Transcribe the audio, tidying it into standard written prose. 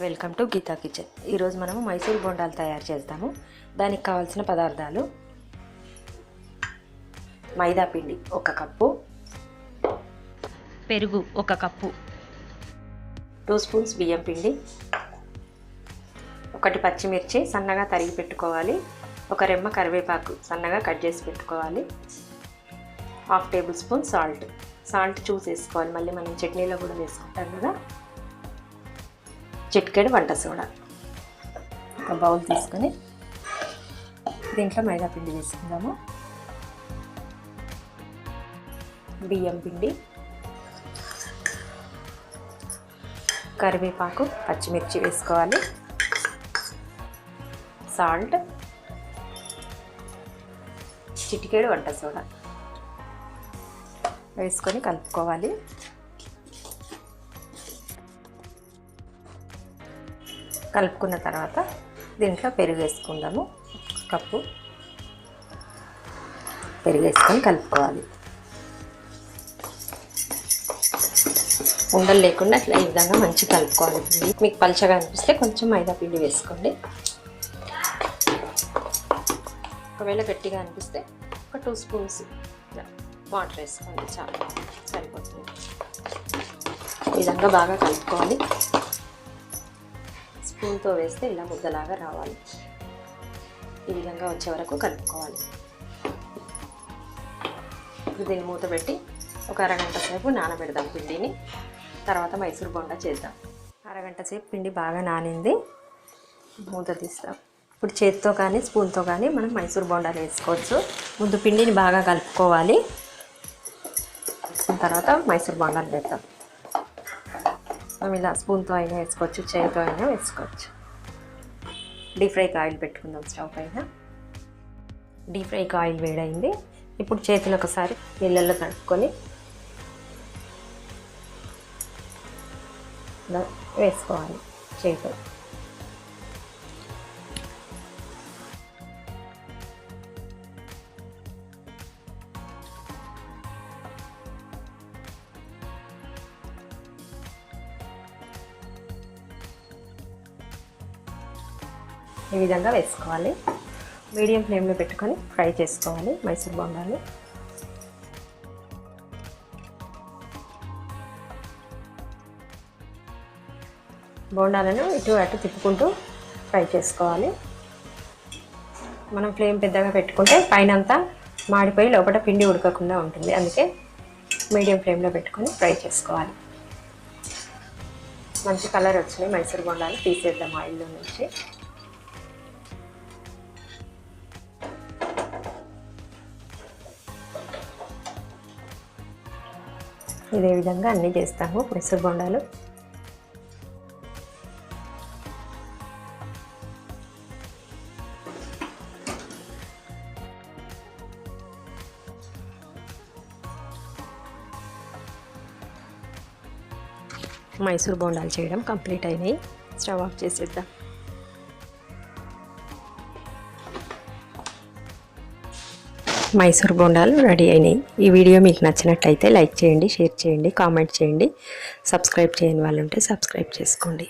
Welcome to Gita kitchen. ఈరోజు మనము మైసూర్ బొండాలు తయారు చేద్దాము. దానికి కావాల్సిన పదార్థాలు: మైదా పిండి 1 కప్పు, పెరుగు 1 కప్పు, 2 స్పూన్స్ బియ్యం పిండి, 1 పచ్చిమిర్చి సన్నగా తరిగి పెట్టుకోవాలి, 1 రెమ్మ కరివేపాకు సన్నగా కట్ చేసి పెట్టుకోవాలి, 1/2 టేబుల్ స్పూన్ సాల్ట్ చూసి వేసుకోవాలి. మళ్ళీ మనం చట్నీలో కూడా వేసుకుంటాం కదా. చిటికెడు వంట సోడా. ఒక బౌల్ తీసుకొని దీంట్లో మైదా పిండి వేసుకుందాము. బియ్యం పిండి, కరివేపాకు, పచ్చిమిర్చి వేసుకోవాలి, సాల్ట్, చిటికెడు వంట సోడా వేసుకొని కలుపుకోవాలి. కలుపుకున్న తర్వాత దీంట్లో పెరుగు వేసుకుందాము. 1 కప్పు పెరుగు వేసుకొని కలుపుకోవాలి. ఉండలు లేకుండా అట్లా ఈ విధంగా మంచిగా కలుపుకోవాలి. మీకు పలుచగా అనిపిస్తే కొంచెం మైదా పిండి వేసుకోండి. ఒకవేళ గట్టిగా అనిపిస్తే ఒక 2 స్పూన్స్ వాటర్ వేసుకోండి, చాలా సరిపోతుంది. ఈ విధంగా బాగా కలుపుకోవాలి. స్పూన్తో వేస్తే ఇలా ముద్దలాగా రావాలి. ఈ విధంగా వచ్చే వరకు కలుపుకోవాలి. దీన్ని మూత పెట్టి ఒక అరగంట సేపు నానబెడదాం పిండిని. తర్వాత మైసూర్ బొండా చేద్దాం. అరగంట సేపు పిండి బాగా నానింది. మూత తీస్తాం. ఇప్పుడు చేతితో కానీ స్పూన్తో కానీ మనం మైసూర్ బొండాలు వేసుకోవచ్చు. ముందు పిండిని బాగా కలుపుకోవాలి. తర్వాత మైసూర్ బొండాలు పెడతాం. మనం ఇలా స్పూన్తో అయినా వేసుకోవచ్చు, చేతితో అయినా వేసుకోవచ్చు. డీప్ ఫ్రైకి ఆయిల్ పెట్టుకుందాం స్టవ్ పైన. డీప్ ఫ్రైకి ఆయిల్ వేడైంది. ఇప్పుడు చేతిని ఒకసారి నీళ్ళల్లో కలుపుకొని ఇలా వేసుకోవాలి చేతితో. ఈ విధంగా వేసుకోవాలి. మీడియం ఫ్లేమ్లో పెట్టుకొని ఫ్రై చేసుకోవాలి మైసూర్ బొండాలు. బొండాలను ఇటు అటు తిప్పుకుంటూ ఫ్రై చేసుకోవాలి. మనం ఫ్లేమ్ పెద్దగా పెట్టుకుంటే పైన అంతా మాడిపోయి లోపల పిండి ఉడకకుండా ఉంటుంది. అందుకే మీడియం ఫ్లేమ్లో పెట్టుకొని ఫ్రై చేసుకోవాలి. మంచి కలర్ వచ్చినాయి మైసూర్ బొండాలు. తీసేద్దాం ఆయిల్లో నుంచి. ఇదే విధంగా అన్నీ చేస్తాము మైసూర్ బొండాలు. మైసూర్ బొండాలు చేయడం కంప్లీట్ అయినాయి. స్టవ్ ఆఫ్ చేసేద్దాం. మైసూర్ బొండాలు రెడీ అయినాయి. ఈ వీడియో మీకు నచ్చినట్టయితే లైక్ చేయండి, షేర్ చేయండి, కామెంట్ చేయండి. సబ్స్క్రైబ్ చేయని వాళ్ళు ఉంటే సబ్స్క్రైబ్ చేసుకోండి.